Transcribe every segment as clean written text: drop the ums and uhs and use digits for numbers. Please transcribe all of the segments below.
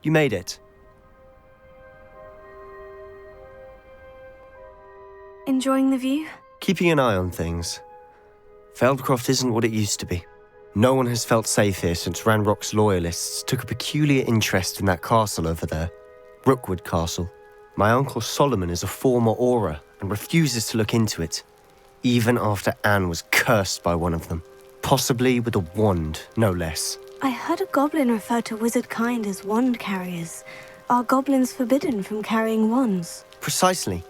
You made it. Enjoying the view? Keeping an eye on things. Feldcroft isn't what it used to be. No one has felt safe here since Ranrock's loyalists took a peculiar interest in that castle over there. Rookwood Castle. My uncle Solomon is a former Auror and refuses to look into it, even after Anne was cursed by one of them. Possibly with a wand, no less. I heard a goblin refer to wizard kind as wand carriers. Are goblins forbidden from carrying wands? Precisely.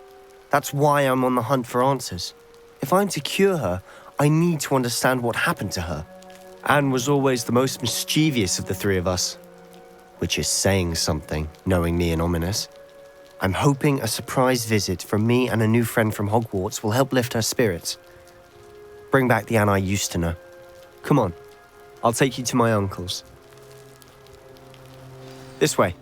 That's why I'm on the hunt for answers. If I'm to cure her, I need to understand what happened to her. Anne was always the most mischievous of the three of us. Which is saying something, knowing me and Ominous. I'm hoping a surprise visit from me and a new friend from Hogwarts will help lift her spirits. Bring back the Anne I used to know. Come on, I'll take you to my uncle's. This way.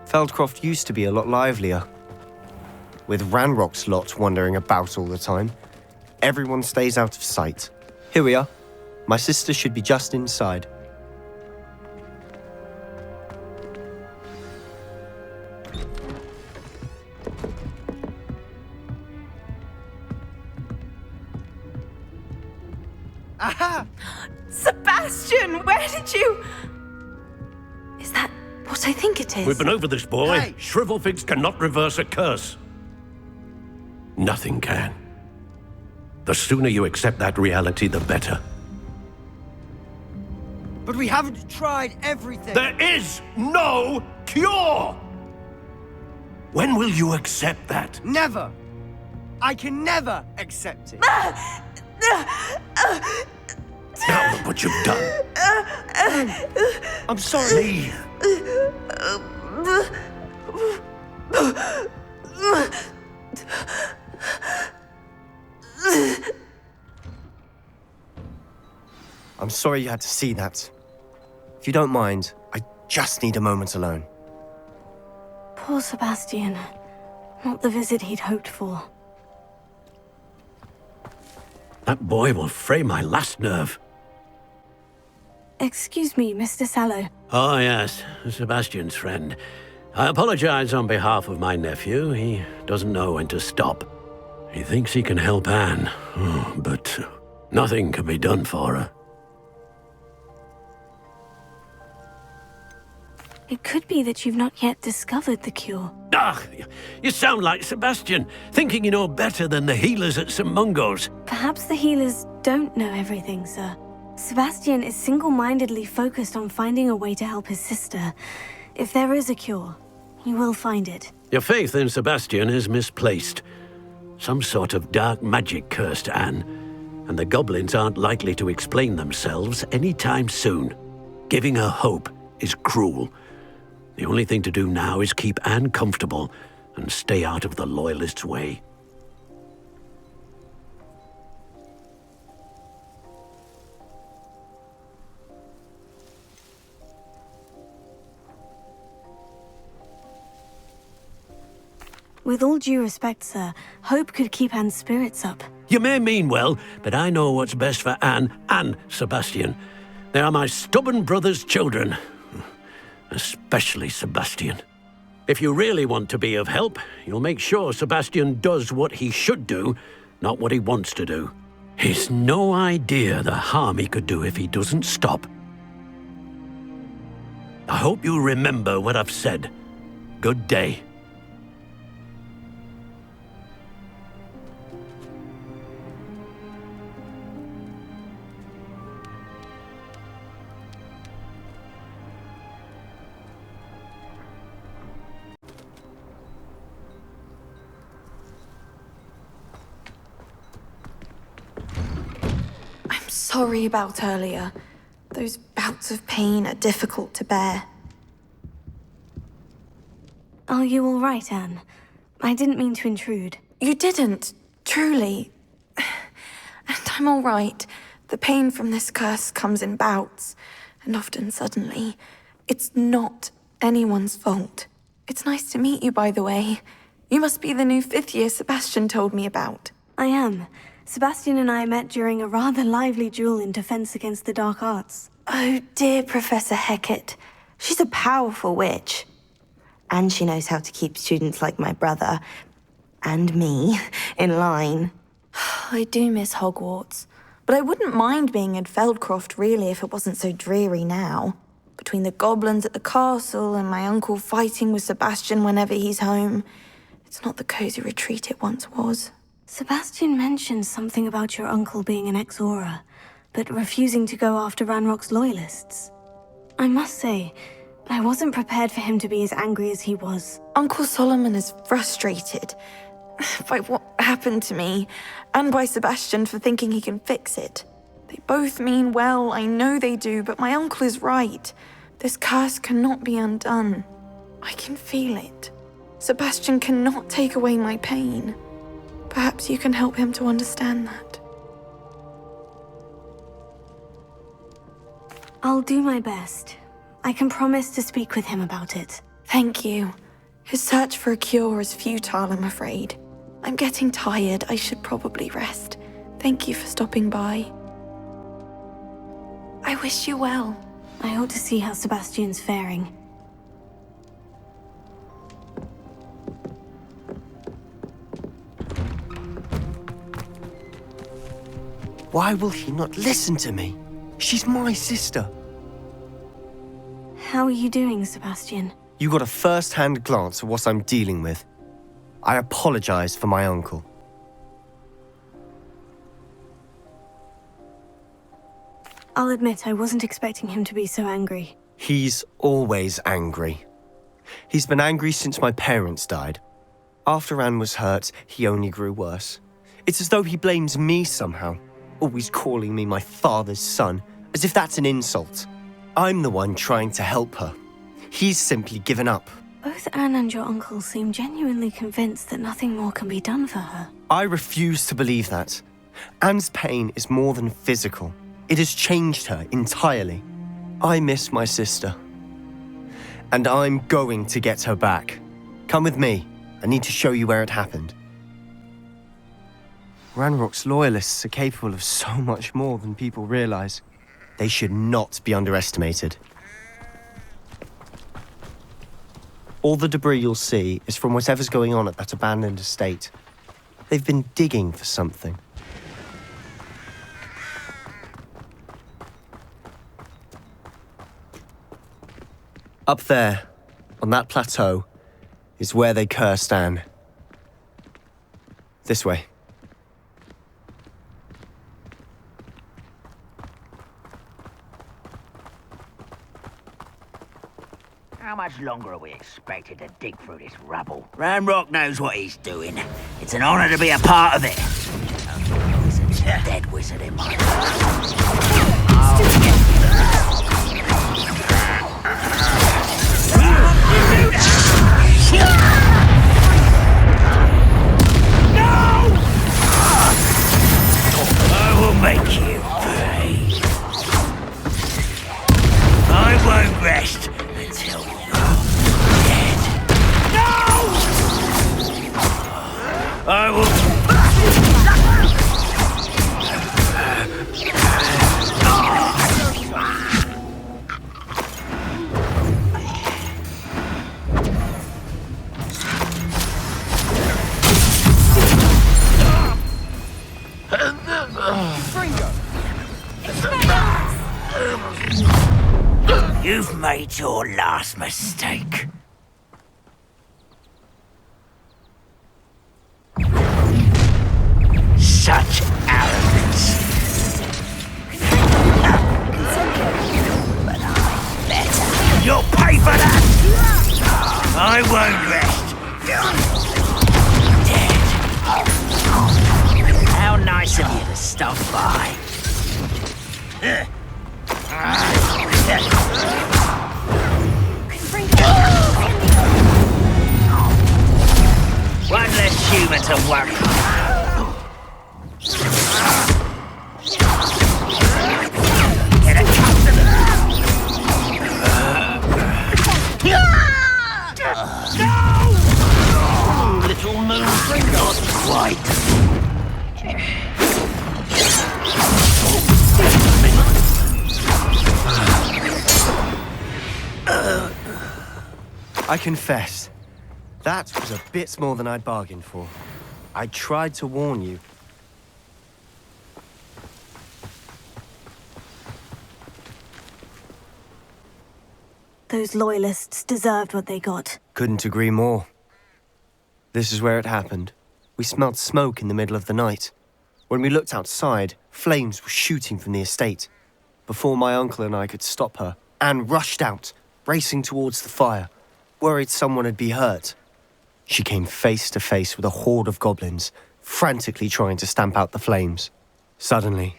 Feldcroft used to be a lot livelier. With Ranrock's lot wandering about all the time, everyone stays out of sight. Here we are. My sister should be just inside. Aha! Sebastian, where did you... Is that what I think it is? We've been over this, boy. Hey! Shrivelfigs cannot reverse a curse. Nothing can. The sooner you accept that reality, the better. But we haven't tried everything. There is no cure! When will you accept that? Never. I can never accept it. Now look what you've done. I'm sorry. Leave. I'm sorry you had to see that. If you don't mind, I just need a moment alone. Poor Sebastian. Not the visit he'd hoped for. That boy will fray my last nerve. Excuse me, Mr. Sallow. Oh, yes, Sebastian's friend. I apologize on behalf of my nephew. He doesn't know when to stop. He thinks he can help Anne, but nothing can be done for her. It could be that you've not yet discovered the cure. Ah, you sound like Sebastian, thinking you know better than the healers at St. Mungo's. Perhaps the healers don't know everything, sir. Sebastian is single-mindedly focused on finding a way to help his sister. If there is a cure, he will find it. Your faith in Sebastian is misplaced. Some sort of dark magic cursed Anne, and the goblins aren't likely to explain themselves anytime soon. Giving her hope is cruel. The only thing to do now is keep Anne comfortable and stay out of the Loyalists' way. With all due respect, sir, hope could keep Anne's spirits up. You may mean well, but I know what's best for Anne and Sebastian. They are my stubborn brother's children. Especially Sebastian. If you really want to be of help, you'll make sure Sebastian does what he should do, not what he wants to do. He's no idea the harm he could do if he doesn't stop. I hope you remember what I've said. Good day. Sorry about earlier. Those bouts of pain are difficult to bear. Are you all right, Anne? I didn't mean to intrude. You didn't, truly. And I'm all right. The pain from this curse comes in bouts, and often suddenly. It's not anyone's fault. It's nice to meet you, by the way. You must be the new 5th year Sebastian told me about. I am. Sebastian and I met during a rather lively duel in defense against the dark arts. Oh dear, Professor Hecat. She's a powerful witch. And she knows how to keep students like my brother, and me, in line. I do miss Hogwarts, but I wouldn't mind being in Feldcroft really if it wasn't so dreary now. Between the goblins at the castle and my uncle fighting with Sebastian whenever he's home, it's not the cozy retreat it once was. Sebastian mentioned something about your uncle being an ex-Auror, but refusing to go after Ranrock's loyalists. I must say, I wasn't prepared for him to be as angry as he was. Uncle Solomon is frustrated by what happened to me, and by Sebastian for thinking he can fix it. They both mean well, I know they do, but my uncle is right. This curse cannot be undone. I can feel it. Sebastian cannot take away my pain. Perhaps you can help him to understand that. I'll do my best. I can promise to speak with him about it. Thank you. His search for a cure is futile, I'm afraid. I'm getting tired. I should probably rest. Thank you for stopping by. I wish you well. I ought to see how Sebastian's faring. Why will he not listen to me? She's my sister. How are you doing, Sebastian? You got a first-hand glance at what I'm dealing with. I apologize for my uncle. I'll admit I wasn't expecting him to be so angry. He's always angry. He's been angry since my parents died. After Anne was hurt, he only grew worse. It's as though he blames me somehow, always calling me my father's son, as if that's an insult. I'm the one trying to help her. He's simply given up. Both Anne and your uncle seem genuinely convinced that nothing more can be done for her. I refuse to believe that. Anne's pain is more than physical. It has changed her entirely. I miss my sister. And I'm going to get her back. Come with me. I need to show you where it happened. Ranrock's loyalists are capable of so much more than people realize. They should not be underestimated. All the debris you'll see is from whatever's going on at that abandoned estate. They've been digging for something. Up there, on that plateau, is where they cursed Anne. This way. How much longer are we expected to dig through this rubble? Ranrock knows what he's doing. It's an honor to be a part of it. Only a wizard's a dead wizard in my I will make you pay. I won't rest until you're dead. No! I will. You've made your last mistake. Such arrogance. But I'm better. You'll pay for that! I won't rest. Dead. How nice of you to stop by. One less human to worry about. Get a custom. No! Little moon, not quite. I confess, that was a bit more than I'd bargained for. I tried to warn you. Those loyalists deserved what they got. Couldn't agree more. This is where it happened. We smelled smoke in the middle of the night. When we looked outside, flames were shooting from the estate. Before my uncle and I could stop her, Anne rushed out, racing towards the fire, worried someone had been hurt. She came face to face with a horde of goblins, frantically trying to stamp out the flames. Suddenly,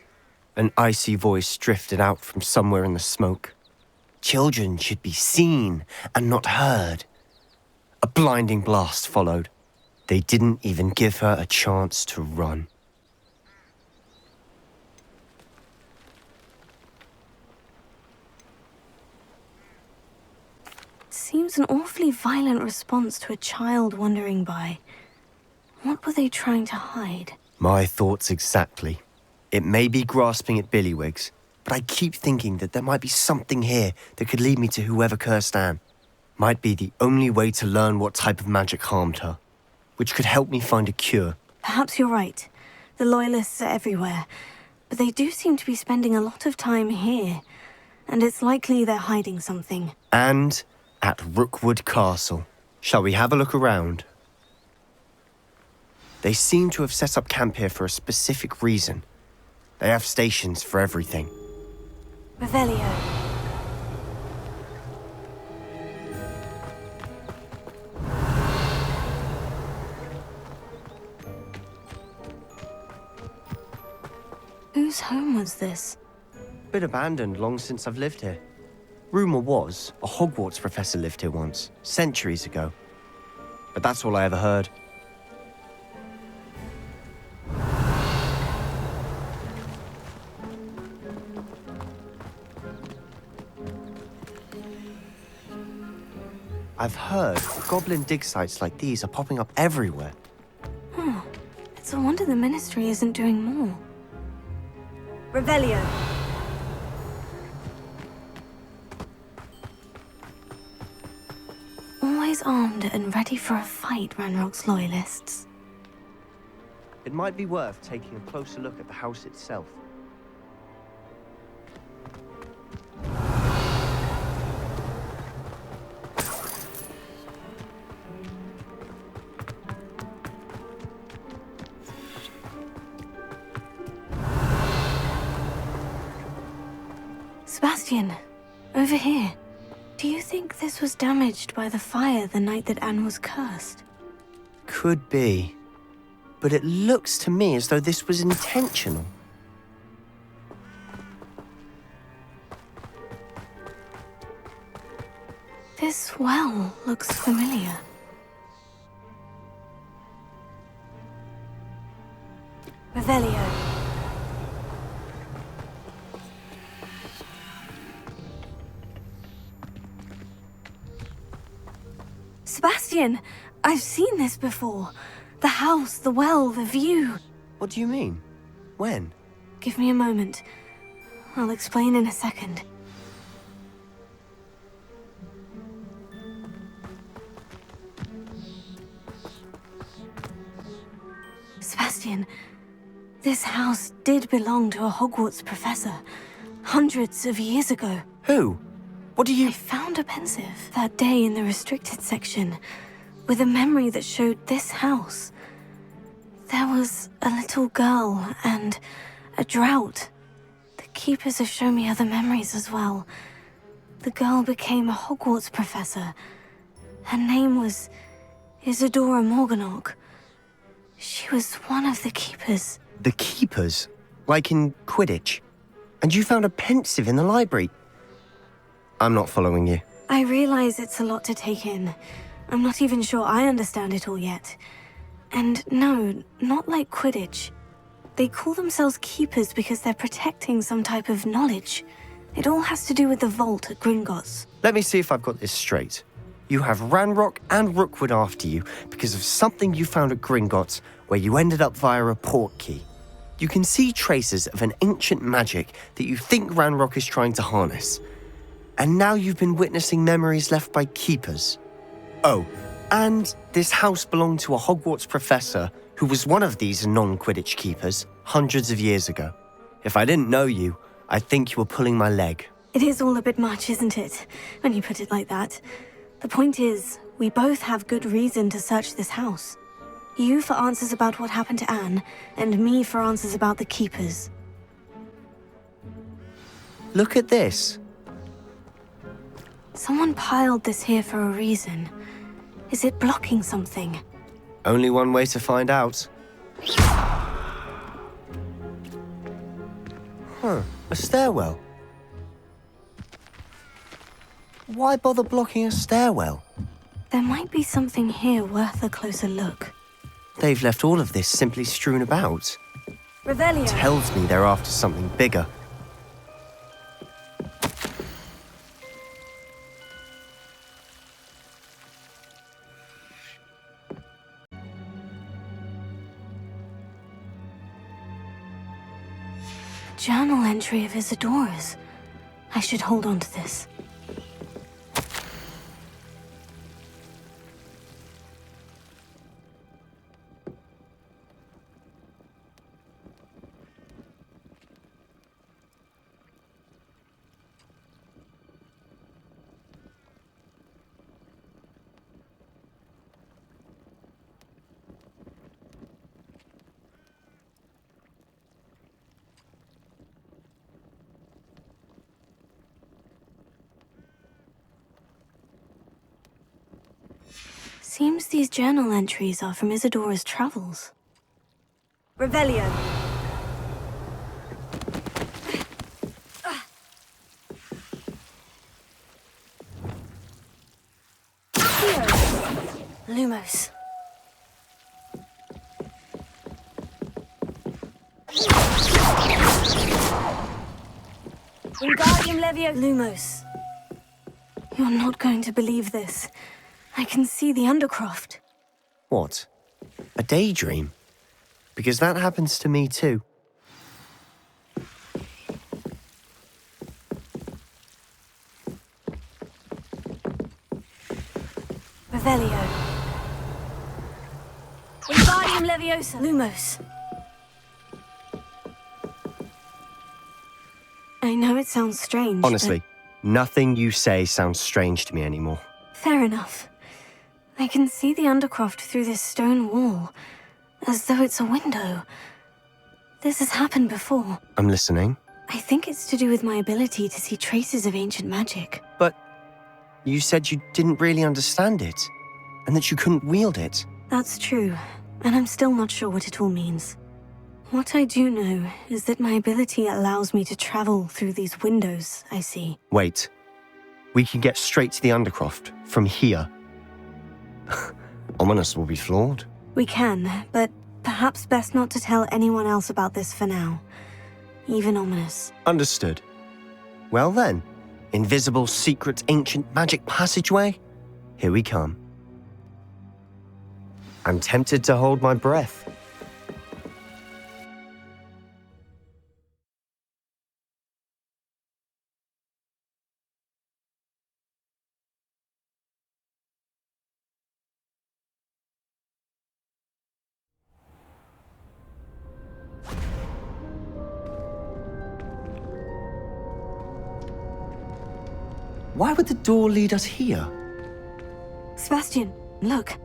an icy voice drifted out from somewhere in the smoke. Children should be seen and not heard. A blinding blast followed. They didn't even give her a chance to run. Seems an awfully violent response to a child wandering by. What were they trying to hide? My thoughts exactly. It may be grasping at billywhigs, but I keep thinking that there might be something here that could lead me to whoever cursed Anne. Might be the only way to learn what type of magic harmed her, which could help me find a cure. Perhaps you're right. The Loyalists are everywhere, but they do seem to be spending a lot of time here, and it's likely they're hiding something. And at Rookwood Castle. Shall we have a look around? They seem to have set up camp here for a specific reason. They have stations for everything. Revelio. Whose home was this? Been abandoned long since I've lived here. Rumour was a Hogwarts professor lived here once, centuries ago. But that's all I ever heard. I've heard goblin dig sites like these are popping up everywhere. It's a wonder the Ministry isn't doing more. Revelio. Always armed and ready for a fight, Ranrock's Loyalists. It might be worth taking a closer look at the house itself. Sebastian, over here. Do you think this was damaged by the fire the night that Anne was cursed? Could be. But it looks to me as though this was intentional. This well looks familiar. Revelio. Sebastian, I've seen this before. The house, the well, the view. What do you mean? When? Give me a moment. I'll explain in a second. Sebastian, this house did belong to a Hogwarts professor, hundreds of years ago. Who? What do you... I found a pensive that day in the restricted section, with a memory that showed this house. There was a little girl and a drought. The keepers have shown me other memories as well. The girl became a Hogwarts professor. Her name was Isadora Morganach. She was one of the keepers. The keepers? Like in Quidditch? And you found a pensive in the library? I'm not following you. I realize it's a lot to take in. I'm not even sure I understand it all yet. And no, not like Quidditch. They call themselves keepers because they're protecting some type of knowledge. It all has to do with the vault at Gringotts. Let me see if I've got this straight. You have Ranrock and Rookwood after you because of something you found at Gringotts where you ended up via a port key. You can see traces of an ancient magic that you think Ranrock is trying to harness. And now you've been witnessing memories left by keepers. Oh, and this house belonged to a Hogwarts professor who was one of these non-Quidditch keepers hundreds of years ago. If I didn't know you, I'd think you were pulling my leg. It is all a bit much, isn't it, when you put it like that? The point is, we both have good reason to search this house. You for answers about what happened to Anne, and me for answers about the keepers. Look at this. Someone piled this here for a reason. Is it blocking something? Only one way to find out. Huh, a stairwell. Why bother blocking a stairwell? There might be something here worth a closer look. They've left all of this simply strewn about. Revelio. Tells me they're after something bigger. Journal entry of Isadora's. I should hold on to this. Seems these journal entries are from Isadora's travels. Revelio. Lumos. Wingardium Levio. Lumos. You're not going to believe this. I can see the Undercroft. What? A daydream? Because that happens to me too. Revelio. Wingardium Leviosa. Lumos. I know it sounds strange, Honestly, nothing you say sounds strange to me anymore. Fair enough. I can see the Undercroft through this stone wall, as though it's a window. This has happened before. I'm listening. I think it's to do with my ability to see traces of ancient magic. But you said you didn't really understand it, and that you couldn't wield it. That's true, and I'm still not sure what it all means. What I do know is that my ability allows me to travel through these windows I see. Wait. We can get straight to the Undercroft from here. Ominous will be flawed. We can, but perhaps best not to tell anyone else about this for now. Even Ominous. Understood. Well then, invisible, secret, ancient magic passageway? Here we come. I'm tempted to hold my breath. Why would the door lead us here? Sebastian, look.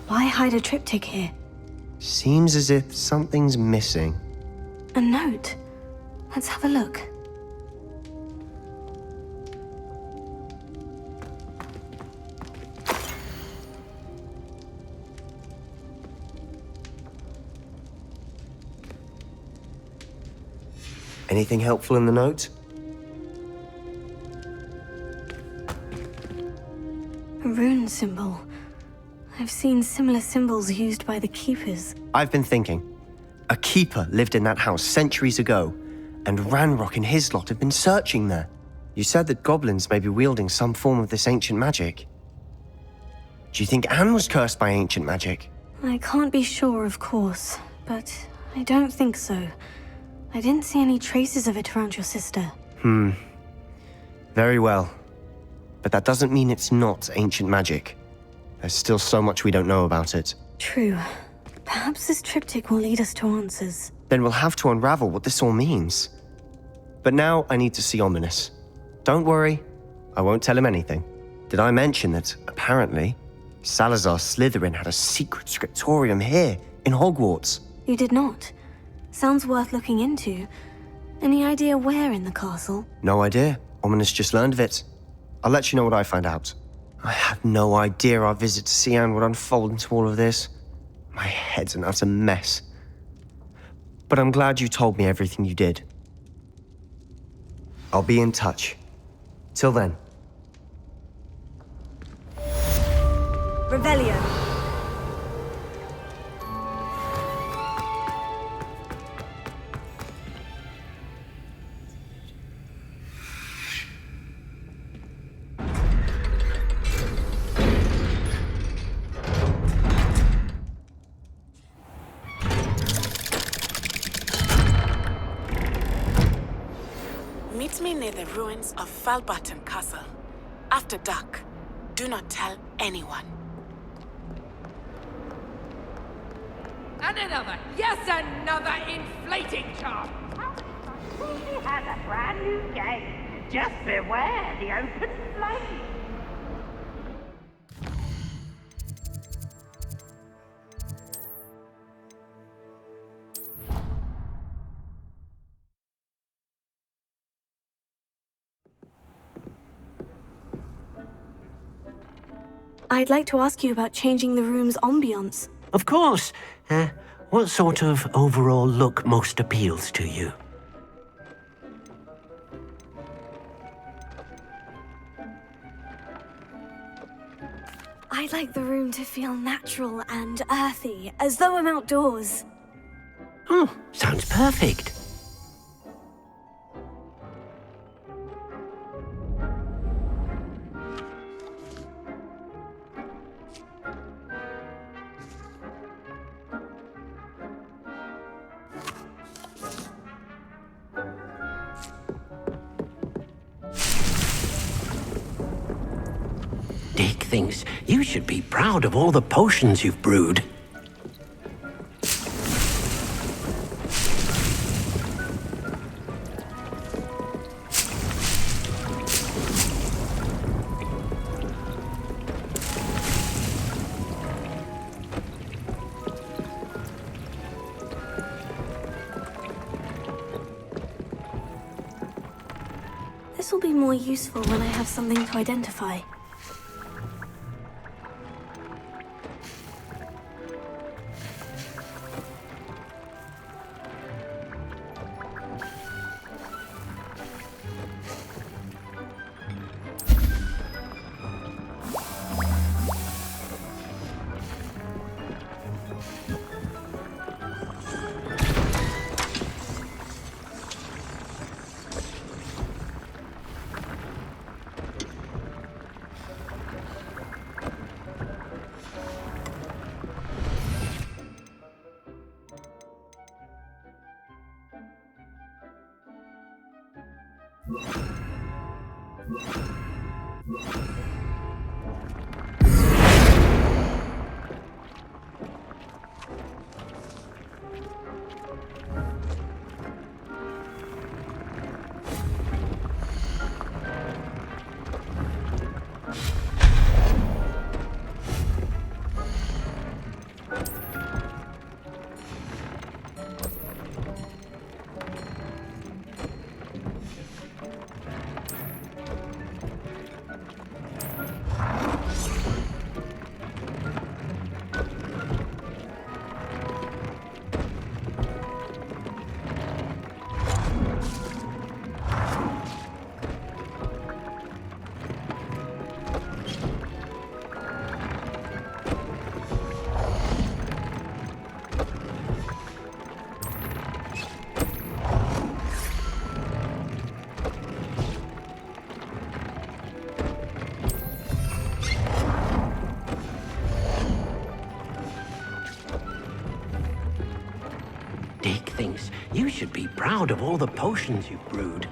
Why hide a triptych here? Seems as if something's missing. A note. Let's have a look. Anything helpful in the note? A rune symbol. I've seen similar symbols used by the Keepers. I've been thinking. A keeper lived in that house centuries ago, and Ranrock and his lot have been searching there. You said that goblins may be wielding some form of this ancient magic. Do you think Anne was cursed by ancient magic? I can't be sure, of course, but I don't think so. I didn't see any traces of it around your sister. Very well. But that doesn't mean it's not ancient magic. There's still so much we don't know about it. True. Perhaps this triptych will lead us to answers. Then we'll have to unravel what this all means. But now I need to see Ominous. Don't worry, I won't tell him anything. Did I mention that, apparently, Salazar Slytherin had a secret scriptorium here, in Hogwarts? You did not. Sounds worth looking into. Any idea where in the castle? No idea. Ominous just learned of it. I'll let you know what I find out. I had no idea our visit to see Anne would unfold into all of this. My head's an utter mess. But I'm glad you told me everything you did. I'll be in touch. Till then. Revelio. Meet me near the ruins of Falbutton Castle. After dark. Do not tell anyone. And another, yes, another inflating charm. He has a brand new game. Just beware the open flame. I'd like to ask you about changing the room's ambiance. Of course. What sort of overall look most appeals to you? I'd like the room to feel natural and earthy, as though I'm outdoors. Oh, sounds perfect. Dick thinks you should be proud of all the potions you've brewed. This will be more useful when I have something to identify. proud of all the potions you've brewed.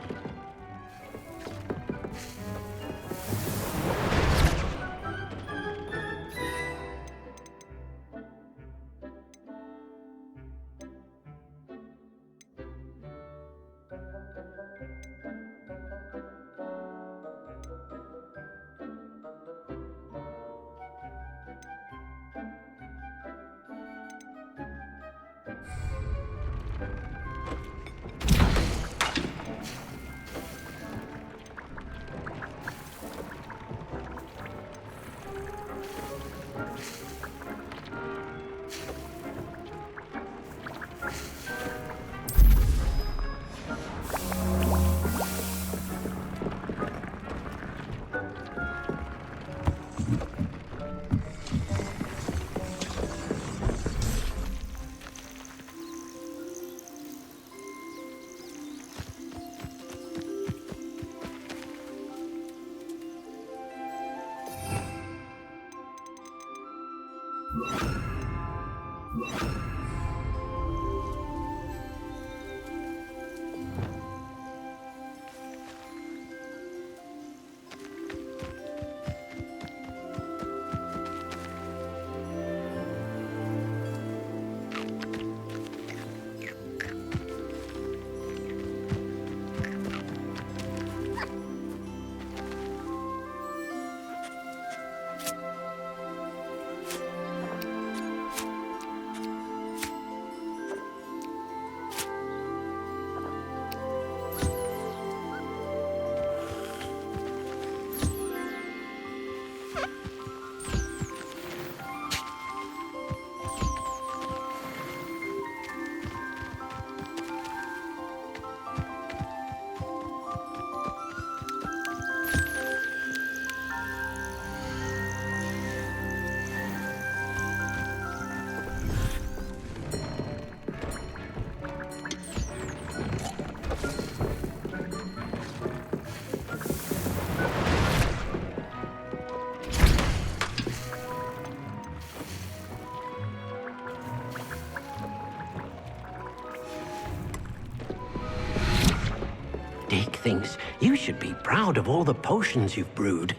Dick thinks you should be proud of all the potions you've brewed.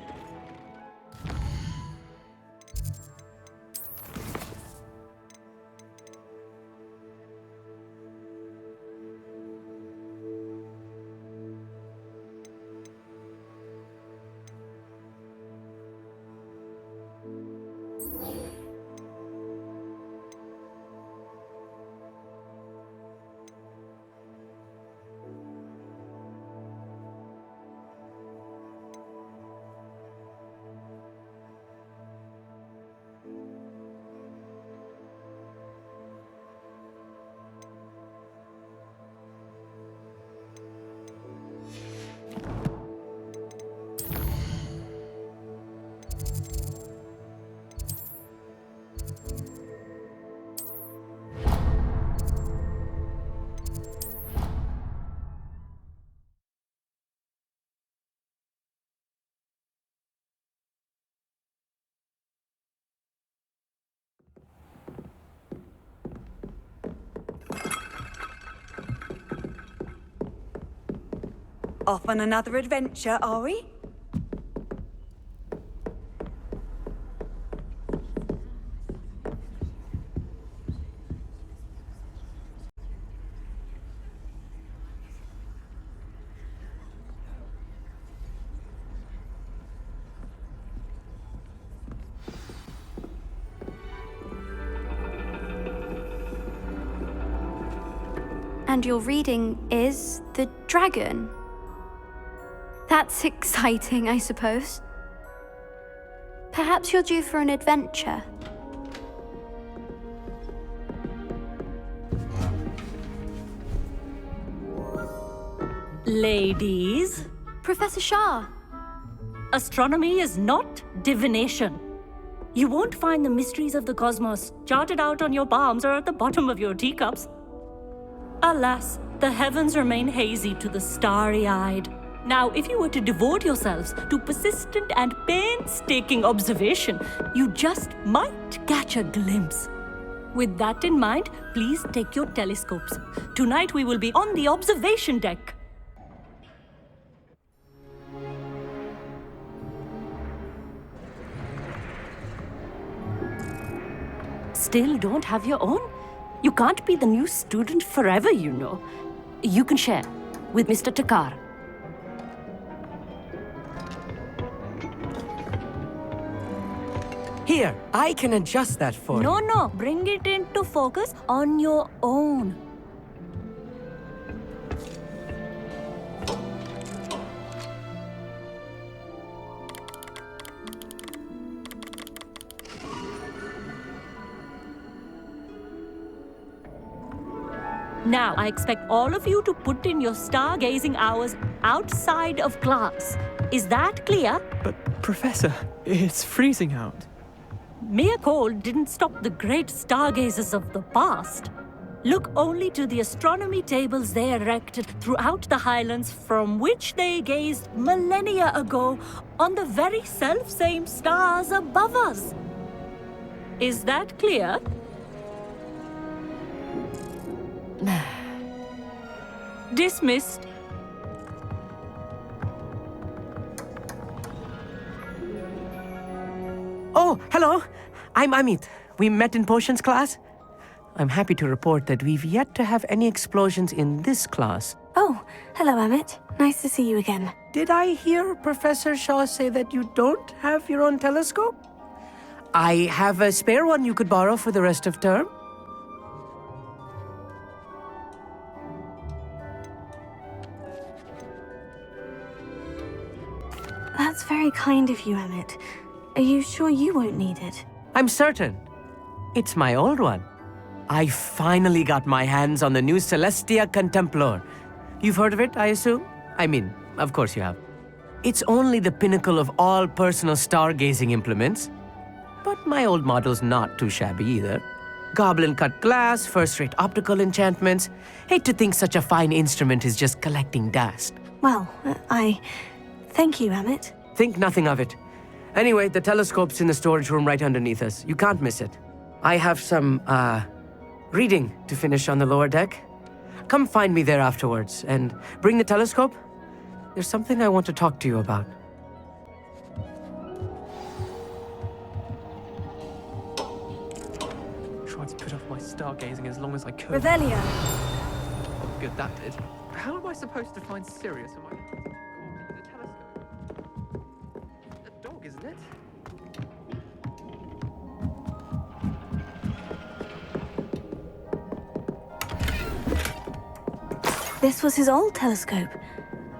Off on another adventure, are we? And your reading is The Dragon. That's exciting, I suppose. Perhaps you're due for an adventure. Ladies, Professor Shah. astronomy is not divination. You won't find the mysteries of the cosmos charted out on your palms or at the bottom of your teacups. Alas, the heavens remain hazy to the starry-eyed. Now, if you were to devote yourselves to persistent and painstaking observation, you just might catch a glimpse. With that in mind, please take your telescopes. Tonight we will be on the observation deck. Still don't have your own? You can't be the new student forever, you know. You can share with Mr. Takar. Here, I can adjust that for you. No, bring it into focus on your own. Now, I expect all of you to put in your stargazing hours outside of class. Is that clear? But, Professor, it's freezing out. Mere cold didn't stop the great stargazers of the past. Look only to the astronomy tables they erected throughout the highlands from which they gazed millennia ago on the very self-same stars above us. Is that clear? Dismissed. Oh, hello. I'm Amit. We met in potions class. I'm happy to report that we've yet to have any explosions in this class. Oh, hello, Amit. Nice to see you again. Did I hear Professor Shaw say that you don't have your own telescope? I have a spare one you could borrow for the rest of term. That's very kind of you, Amit. Are you sure you won't need it? I'm certain. It's my old one. I finally got my hands on the new Celestia Contemplor. You've heard of it, I assume? I mean, of course you have. It's only the pinnacle of all personal stargazing implements. But my old model's not too shabby either. Goblin-cut glass, first-rate optical enchantments. Hate to think such a fine instrument is just collecting dust. Well, thank you, Amit. Think nothing of it. Anyway, the telescope's in the storage room right underneath us. You can't miss it. I have some, reading to finish on the lower deck. Come find me there afterwards, and bring the telescope. There's something I want to talk to you about. Tried to put off my stargazing as long as I could. Revelio. Oh, good, that did. How am I supposed to find Sirius on my... the telescope? A dog, isn't it? This was his old telescope.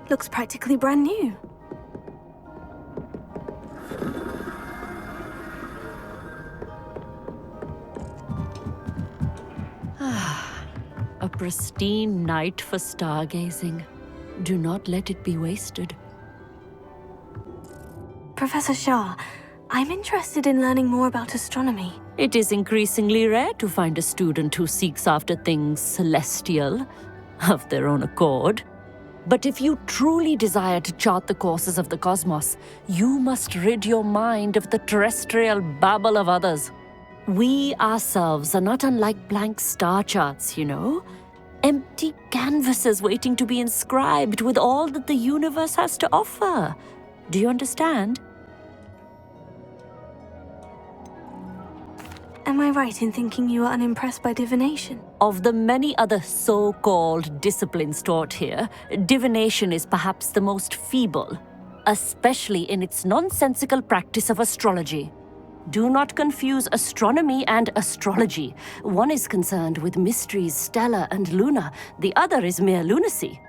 Looks practically brand new. A pristine night for stargazing. Do not let it be wasted. Professor Shah, I'm interested in learning more about astronomy. It is increasingly rare to find a student who seeks after things celestial, of their own accord. But if you truly desire to chart the courses of the cosmos, you must rid your mind of the terrestrial babble of others. We ourselves are not unlike blank star charts, you know? Empty canvases waiting to be inscribed with all that the universe has to offer. Do you understand? Am I right in thinking you are unimpressed by divination? Of the many other so-called disciplines taught here, divination is perhaps the most feeble, especially in its nonsensical practice of astrology. Do not confuse astronomy and astrology. One is concerned with mysteries stellar and lunar, the other is mere lunacy.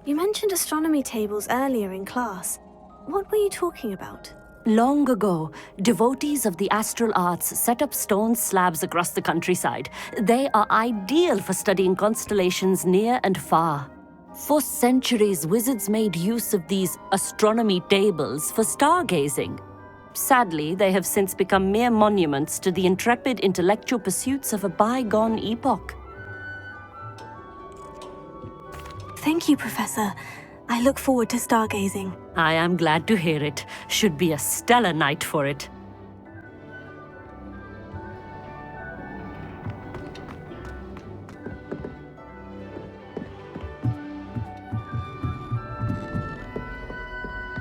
You mentioned astronomy tables earlier in class. What were you talking about? Long ago, devotees of the astral arts set up stone slabs across the countryside. They are ideal for studying constellations near and far. For centuries, wizards made use of these astronomy tables for stargazing. Sadly, they have since become mere monuments to the intrepid intellectual pursuits of a bygone epoch. Thank you, Professor. I look forward to stargazing. I am glad to hear it. Should be a stellar night for it.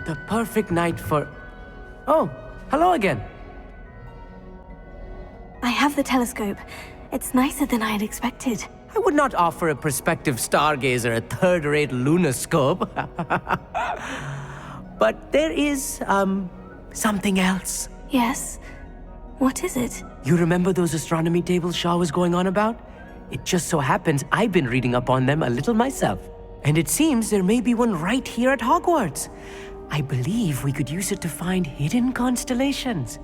The perfect night for... Oh, hello again. I have the telescope. It's nicer than I had expected. I would not offer a prospective stargazer a third-rate lunoscope. But there is, something else. Yes? What is it? You remember those astronomy tables Shaw was going on about? It just so happens I've been reading up on them a little myself. And it seems there may be one right here at Hogwarts. I believe we could use it to find hidden constellations.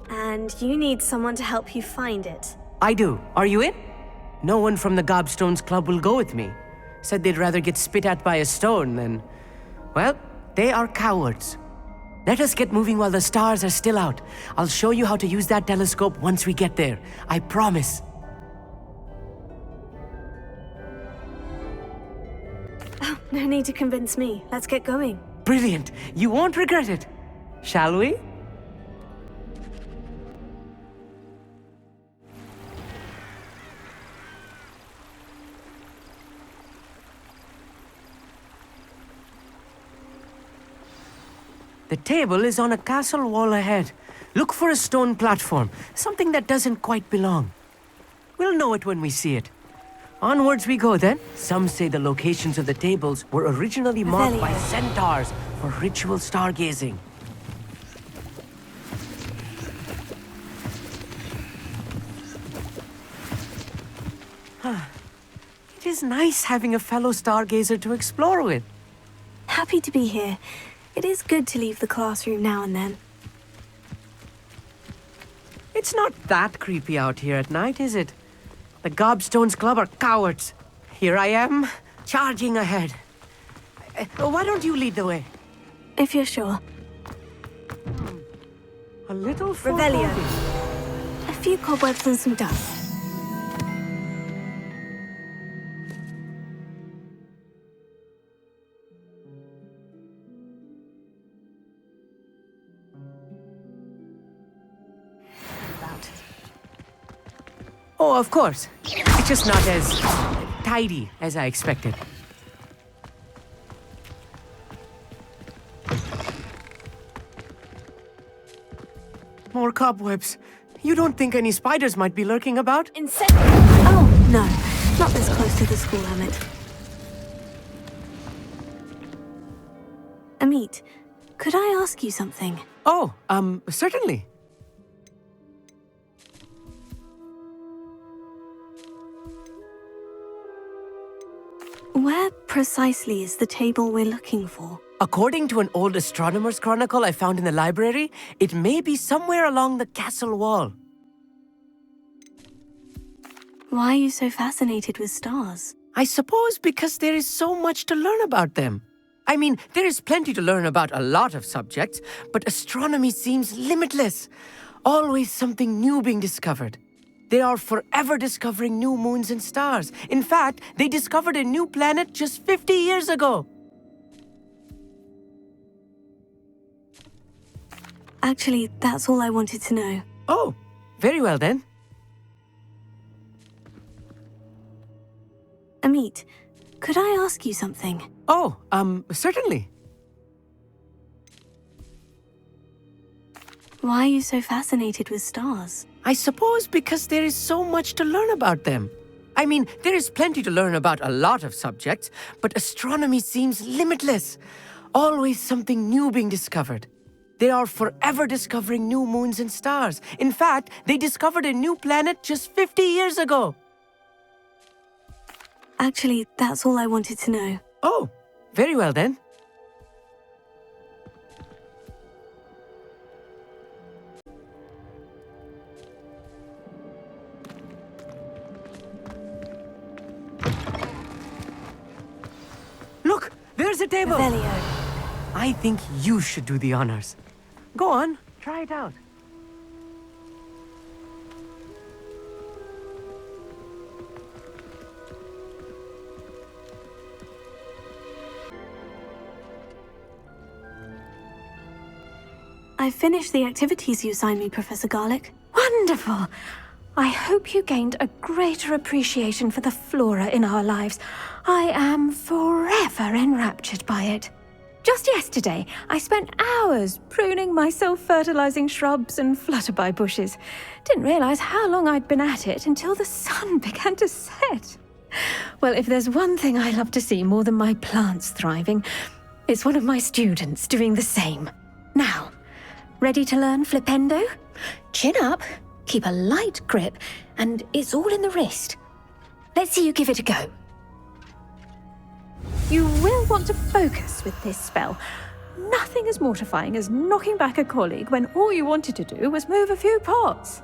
And you need someone to help you find it. I do. Are you in? No one from the Gobstones Club will go with me. Said they'd rather get spit at by a stone than... Well, they are cowards. Let us get moving while the stars are still out. I'll show you how to use that telescope once we get there. I promise. Oh, no need to convince me. Let's get going. Brilliant. You won't regret it. Shall we? The table is on a castle wall ahead. Look for a stone platform, something that doesn't quite belong. We'll know it when we see it. Onwards we go then. Some say the locations of the tables were originally marked by centaurs for ritual stargazing. It is nice having a fellow stargazer to explore with. Happy to be here. It is good to leave the classroom now and then. It's not that creepy out here at night, is it? The Gobstones Club are cowards. Here I am, charging ahead. Why don't you lead the way? If you're sure. A little Revelio. foreboding. A few cobwebs and some dust. Oh, of course. It's just not as tidy as I expected. More cobwebs. You don't think any spiders might be lurking about? Oh, no. Not this close to the school limit. Amit, could I ask you something? Oh, certainly. Where precisely is the table we're looking for? According to an old astronomer's chronicle I found in the library, it may be somewhere along the castle wall. Why are you so fascinated with stars? I suppose because there is so much to learn about them. I mean, there is plenty to learn about a lot of subjects, but astronomy seems limitless. Always something new being discovered. They are forever discovering new moons and stars. In fact, they discovered a new planet just 50 years ago. Actually, that's all I wanted to know. Oh, very well then. Amit, could I ask you something? Oh, certainly. Why are you so fascinated with stars? I suppose because there is so much to learn about them. I mean, there is plenty to learn about a lot of subjects, but astronomy seems limitless. Always something new being discovered. They are forever discovering new moons and stars. In fact, they discovered a new planet just 50 years ago. Actually, that's all I wanted to know. Oh, very well then. Look, there's a table. Revelio. I think you should do the honors. Go on, try it out. I finished the activities you assigned me, Professor Garlick. wonderful. I hope you gained a greater appreciation for the flora in our lives. I am forever enraptured by it. Just yesterday, I spent hours pruning my self-fertilizing shrubs and flutterby bushes. Didn't realize how long I'd been at it until the sun began to set. Well, if there's one thing I love to see more than my plants thriving, it's one of my students doing the same. Now, ready to learn flipendo? Chin up, keep a light grip, and it's all in the wrist. Let's see you give it a go. You will want to focus with this spell. Nothing as mortifying as knocking back a colleague when all you wanted to do was move a few pots.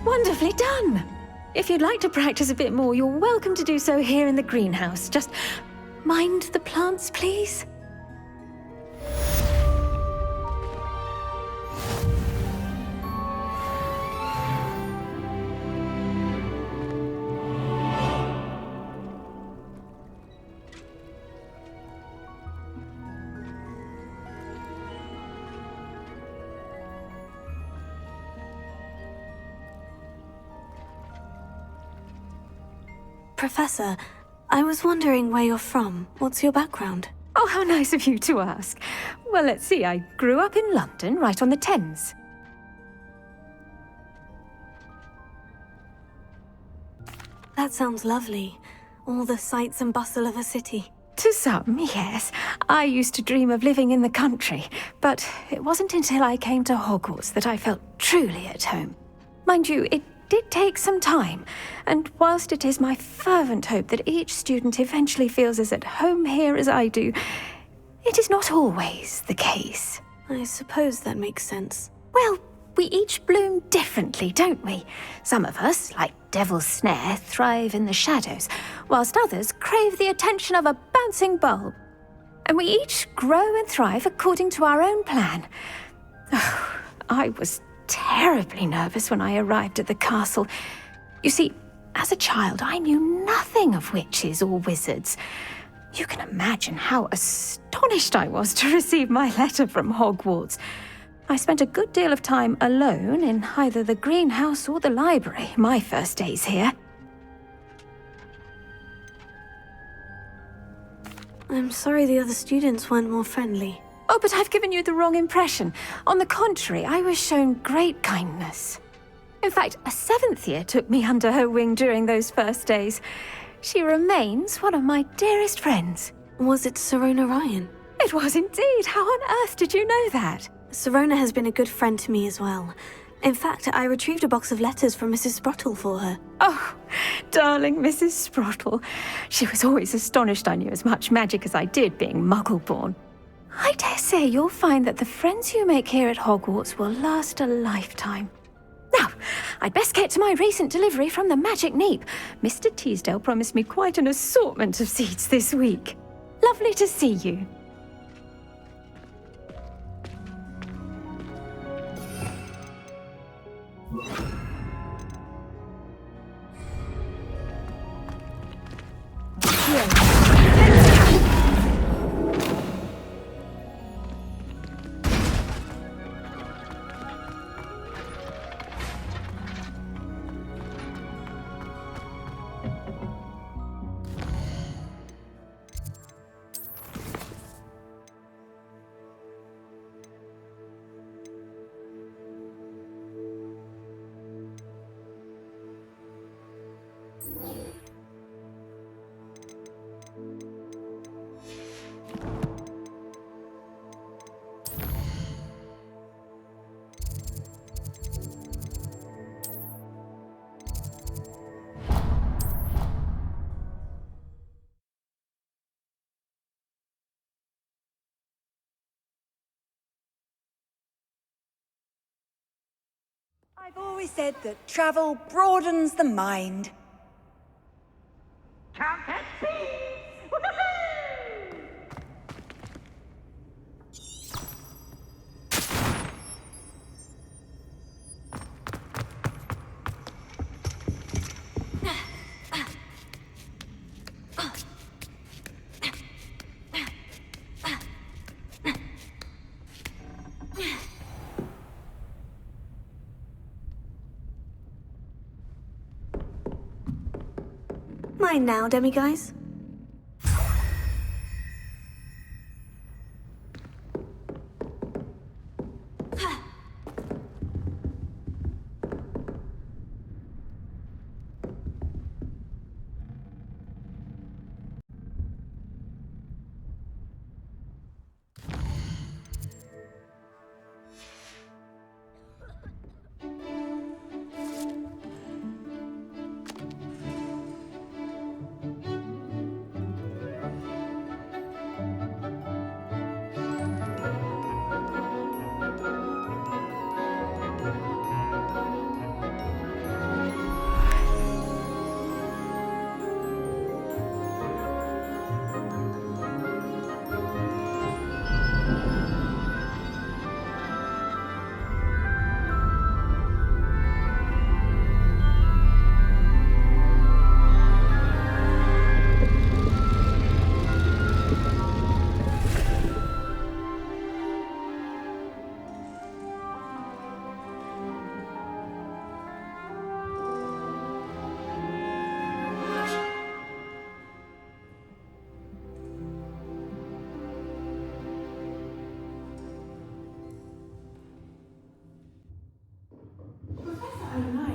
Wonderfully done! If you'd like to practice a bit more, you're welcome to do so here in the greenhouse. Just mind the plants, please. Professor, I was wondering where you're from. What's your background? Oh, how nice of you to ask. Well, let's see. I grew up in London, right on the Thames. That sounds lovely. All the sights and bustle of a city. To some, yes. I used to dream of living in the country, but it wasn't until I came to Hogwarts that I felt truly at home. Mind you, it did take some time, and whilst it is my fervent hope that each student eventually feels as at home here as I do, it is not always the case. I suppose that makes sense. Well, we each bloom differently, don't we? Some of us, like Devil's Snare, thrive in the shadows, whilst others crave the attention of a bouncing bulb. And we each grow and thrive according to our own plan. Oh, I was terribly nervous when I arrived at the castle. You see, as a child, I knew nothing of witches or wizards. You can imagine how astonished I was to receive my letter from Hogwarts. I spent a good deal of time alone in either the greenhouse or the library my first days here. I'm sorry the other students weren't more friendly. Oh, but I've given you the wrong impression. On the contrary, I was shown great kindness. In fact, a 7th year took me under her wing during those first days. She remains one of my dearest friends. Was it Serona Ryan? It was indeed. How on earth did you know that? Serona has been a good friend to me as well. In fact, I retrieved a box of letters from Mrs. Sprottle for her. Oh, darling Mrs. Sprottle. She was always astonished I knew as much magic as I did, being Muggle-born. I dare say you'll find that the friends you make here at Hogwarts will last a lifetime. Now, I'd best get to my recent delivery from the Magic Neep. Mr. Teasdale promised me quite an assortment of seeds this week. Lovely to see you. I've always said that travel broadens the mind. Trumpet beats! Woohoo! fine now, demiguise?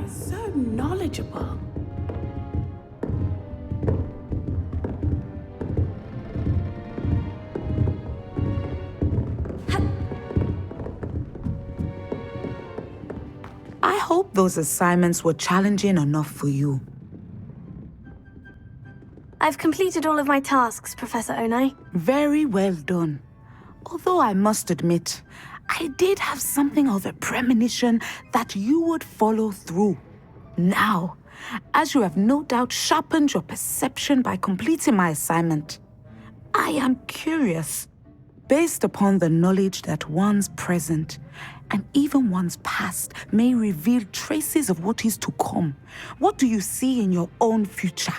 So knowledgeable. I hope those assignments were challenging enough for you. I've completed all of my tasks, Professor Onai. Very well done. Although I must admit, I did have something of a premonition that you would follow through. Now, as you have no doubt sharpened your perception by completing my assignment, I am curious, based upon the knowledge that one's present and even one's past may reveal traces of what is to come. What do you see in your own future?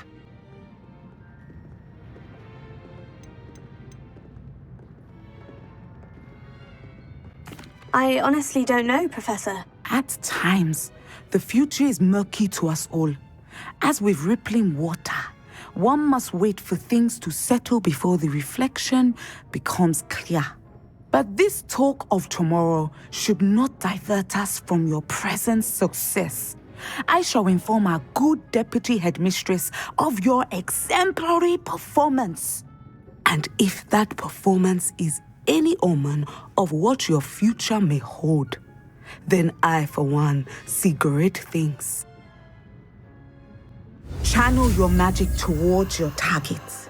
I honestly don't know, Professor. At times, the future is murky to us all. As with rippling water, one must wait for things to settle before the reflection becomes clear. But this talk of tomorrow should not divert us from your present success. I shall inform our good deputy headmistress of your exemplary performance. And if that performance is any omen of what your future may hold, then I, for one, see great things. Channel your magic towards your targets.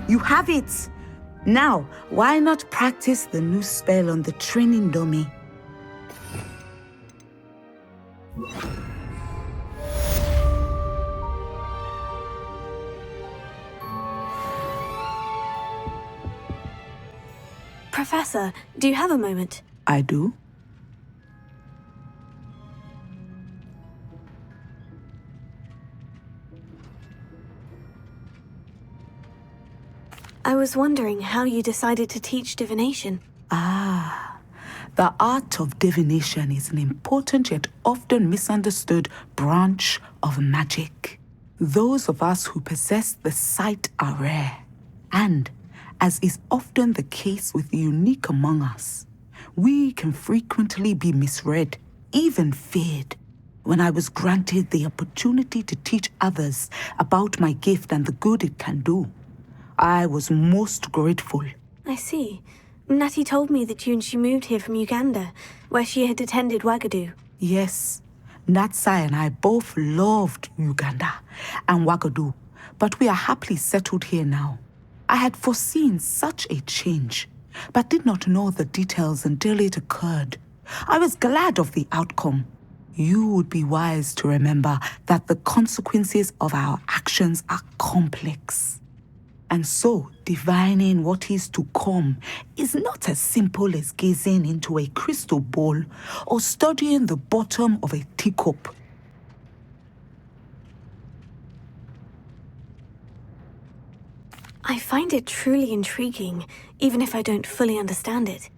You have it! Now, why not practice the new spell on the training dummy? Professor, do you have a moment? I do. I was wondering how you decided to teach divination. The art of divination is an important yet often misunderstood branch of magic. Those of us who possess the sight are rare, and, as is often the case with the unique among us, we can frequently be misread, even feared. When I was granted the opportunity to teach others about my gift and the good it can do, I was most grateful. I see. Natty told me that you and she moved here from Uganda, where she had attended Wagadu. Yes, Natsai and I both loved Uganda and Wagadu, but we are happily settled here now. I had foreseen such a change, but did not know the details until it occurred. I was glad of the outcome. You would be wise to remember that the consequences of our actions are complex. And so, divining what is to come is not as simple as gazing into a crystal ball or studying the bottom of a teacup. I find it truly intriguing, even if I don't fully understand it.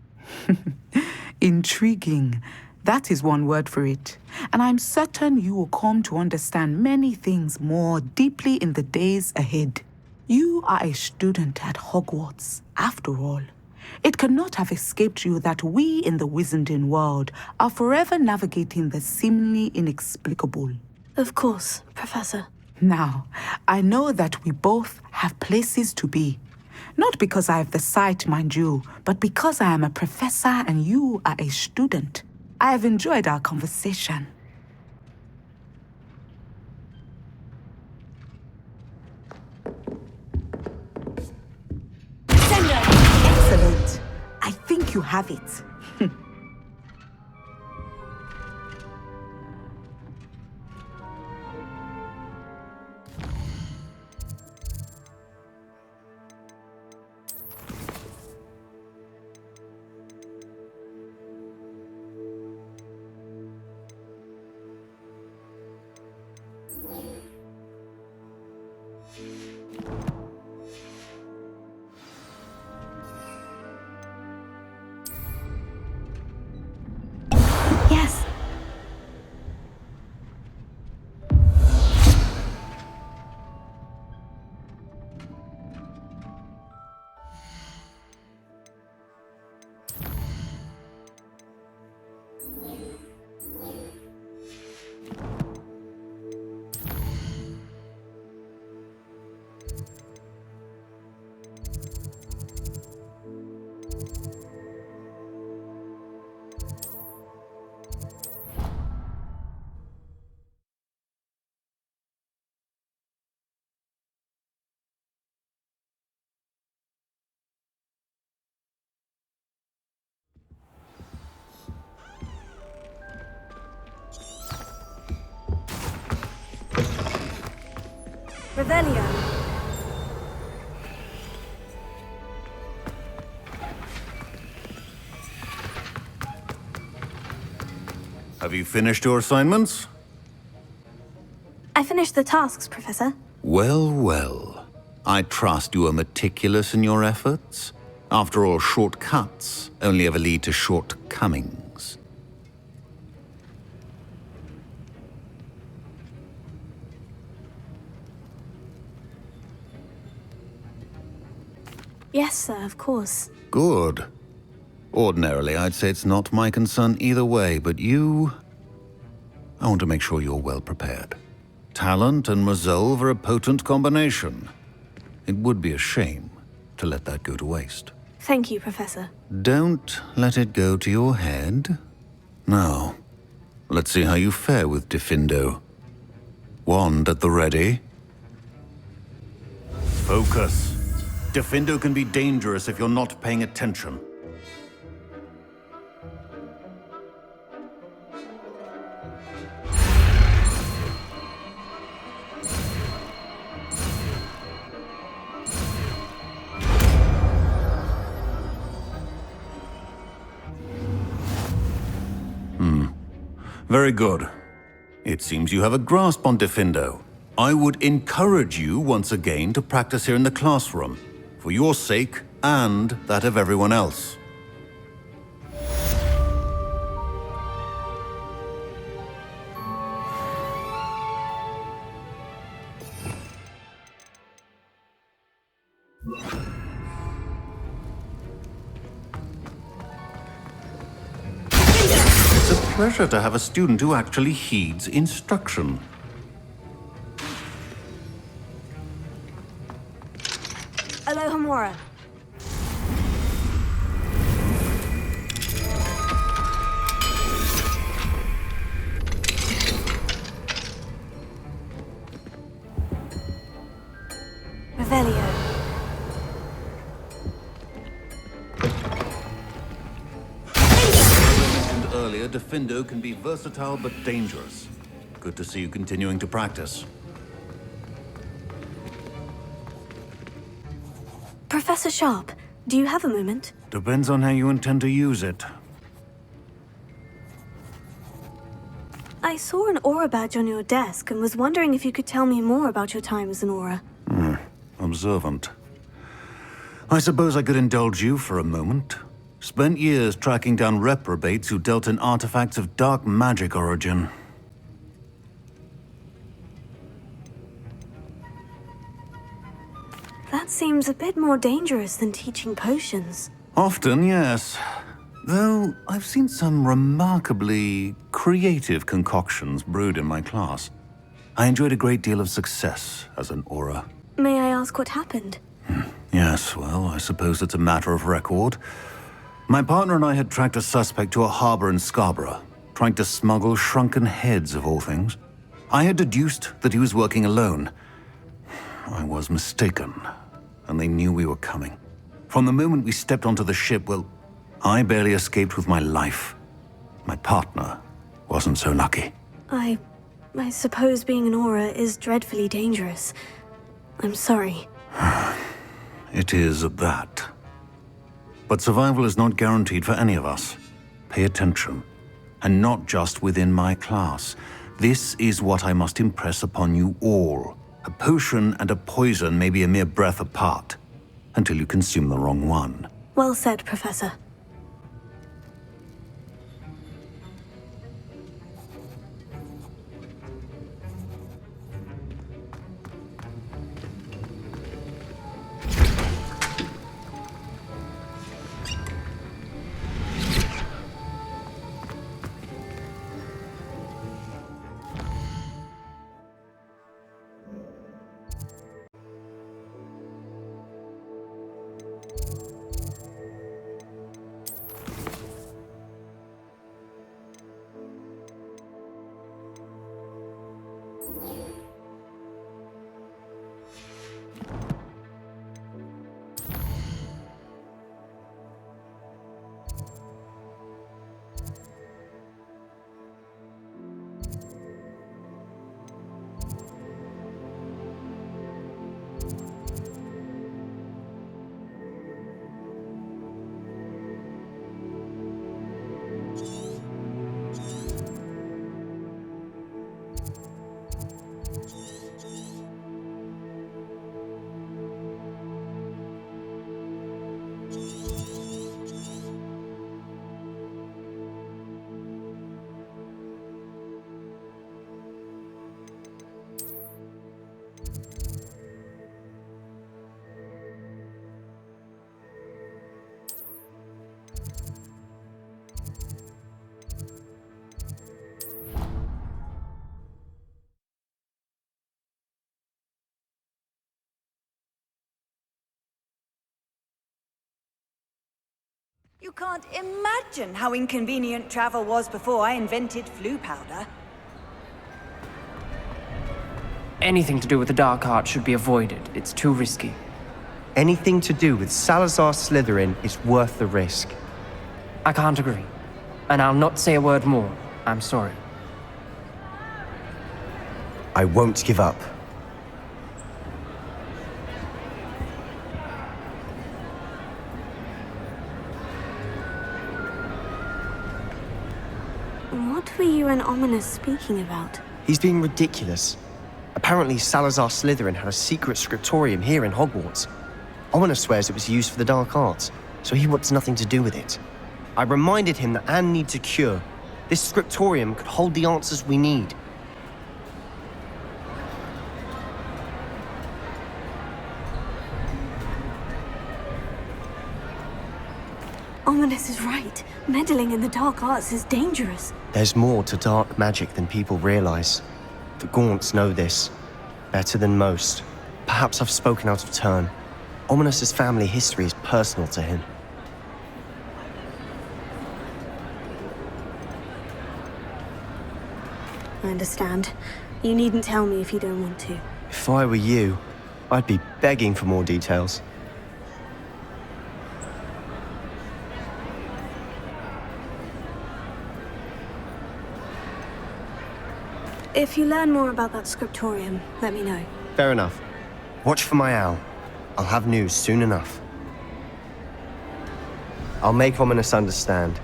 Intriguing. That is one word for it. And I'm certain you will come to understand many things more deeply in the days ahead. You are a student at Hogwarts, after all. It cannot have escaped you that we in the Wizarding world are forever navigating the seemingly inexplicable. Of course, Professor. Now, I know that we both have places to be. Not because I have the sight, mind you, but because I am a professor and you are a student. I have enjoyed our conversation. Excellent. I think you have it. Yes. Revelio. Have you finished your assignments? I finished the tasks, Professor. Well, well. I trust you are meticulous in your efforts. After all, shortcuts only ever lead to shortcomings. Yes, sir, of course. Good. Ordinarily, I'd say it's not my concern either way, but I want to make sure you're well prepared. Talent and resolve are a potent combination. It would be a shame to let that go to waste. Thank you, Professor. Don't let it go to your head. Now, let's see how you fare with Diffindo. Wand at the ready. Focus. Diffindo can be dangerous if you're not paying attention. Very good. It seems you have a grasp on Diffindo. I would encourage you once again to practice here in the classroom, for your sake and that of everyone else. It's a pleasure to have a student who actually heeds instruction. Alohomora. Revelio. Earlier, Diffindo can be versatile but dangerous. Good to see you continuing to practice. Professor Sharp, do you have a moment? Depends on how you intend to use it. I saw an aura badge on your desk and was wondering if you could tell me more about your time as an aura. Observant. I suppose I could indulge you for a moment. Spent years tracking down reprobates who dealt in artifacts of dark magic origin. That seems a bit more dangerous than teaching potions. Often, yes. Though I've seen some remarkably creative concoctions brewed in my class. I enjoyed a great deal of success as an aura. May I ask what happened? Yes, well, I suppose it's a matter of record. My partner and I had tracked a suspect to a harbor in Scarborough, trying to smuggle shrunken heads of all things. I had deduced that he was working alone. I was mistaken, and they knew we were coming. From the moment we stepped onto the ship, well, I barely escaped with my life. My partner wasn't so lucky. I suppose being an aura is dreadfully dangerous. I'm sorry. It is at that. But survival is not guaranteed for any of us. Pay attention. And not just within my class. This is what I must impress upon you all. A potion and a poison may be a mere breath apart, until you consume the wrong one. Well said, Professor. You can't imagine how inconvenient travel was before I invented flu powder. Anything to do with the dark art should be avoided. It's too risky. Anything to do with Salazar Slytherin is worth the risk. I can't agree. And I'll not say a word more. I'm sorry. I won't give up. What were you and Ominous speaking about? He's being ridiculous. Apparently, Salazar Slytherin had a secret scriptorium here in Hogwarts. Ominous swears it was used for the dark arts, so he wants nothing to do with it. I reminded him that Anne needs a cure. This scriptorium could hold the answers we need. Ominous is right. Meddling in the dark arts is dangerous. There's more to dark magic than people realize. The Gaunts know this. Better than most. Perhaps I've spoken out of turn. Ominous's family history is personal to him. I understand. You needn't tell me if you don't want to. If I were you, I'd be begging for more details. If you learn more about that scriptorium, let me know. Fair enough. Watch for my owl. I'll have news soon enough. I'll make Ominous understand.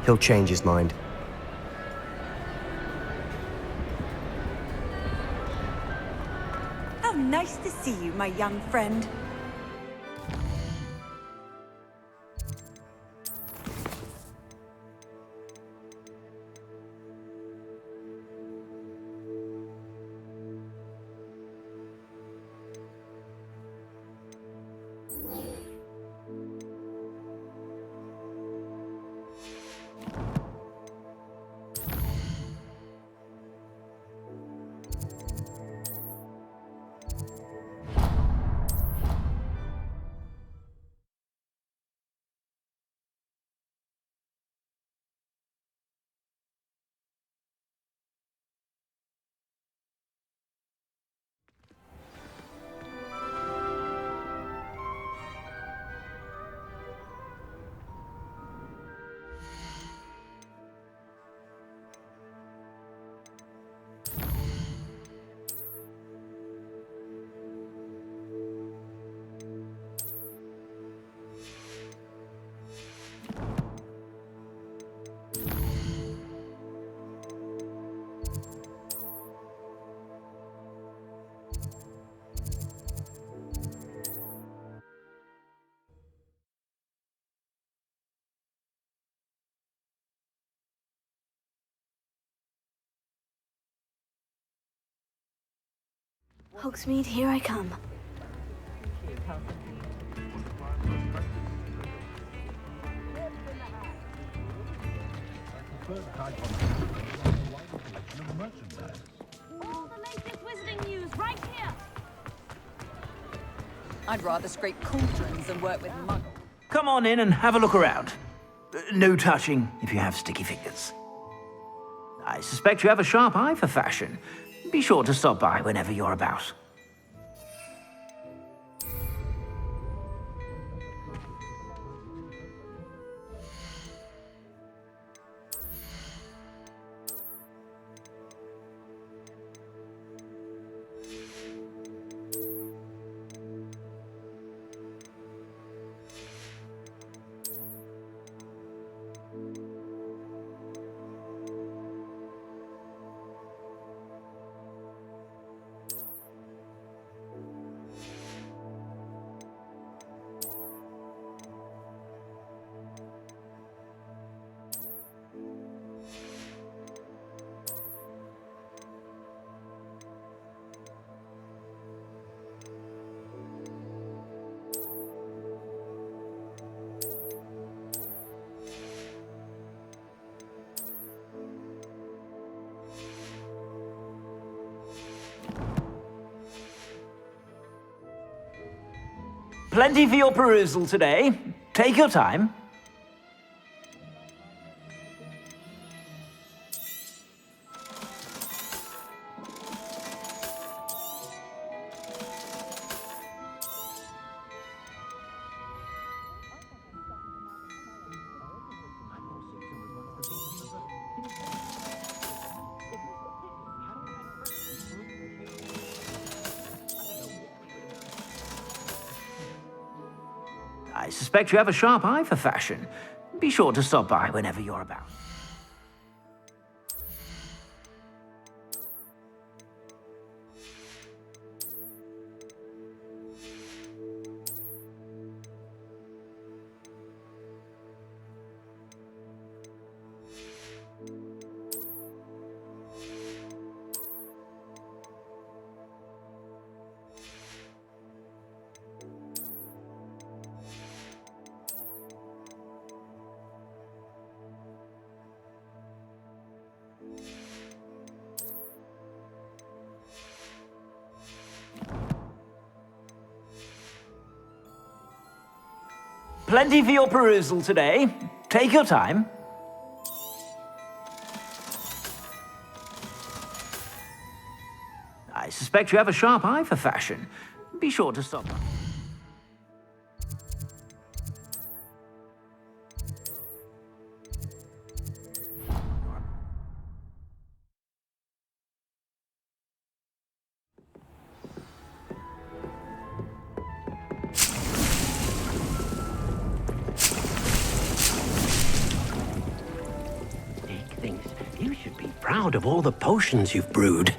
He'll change his mind. How nice to see you, my young friend. Hogsmeade, here I come. All the latest wizarding news right here. I'd rather scrape cauldrons than work with muggles. Come on in and have a look around. No touching if you have sticky fingers. I suspect you have a sharp eye for fashion. Be sure to stop by whenever you're about. Plenty for your perusal today. Take your time. I suspect you have a sharp eye for fashion. Be sure to stop by whenever you're about. Plenty for your perusal today. Take your time. I suspect you have a sharp eye for fashion. Be sure to stop by. You should be proud of all the potions you've brewed.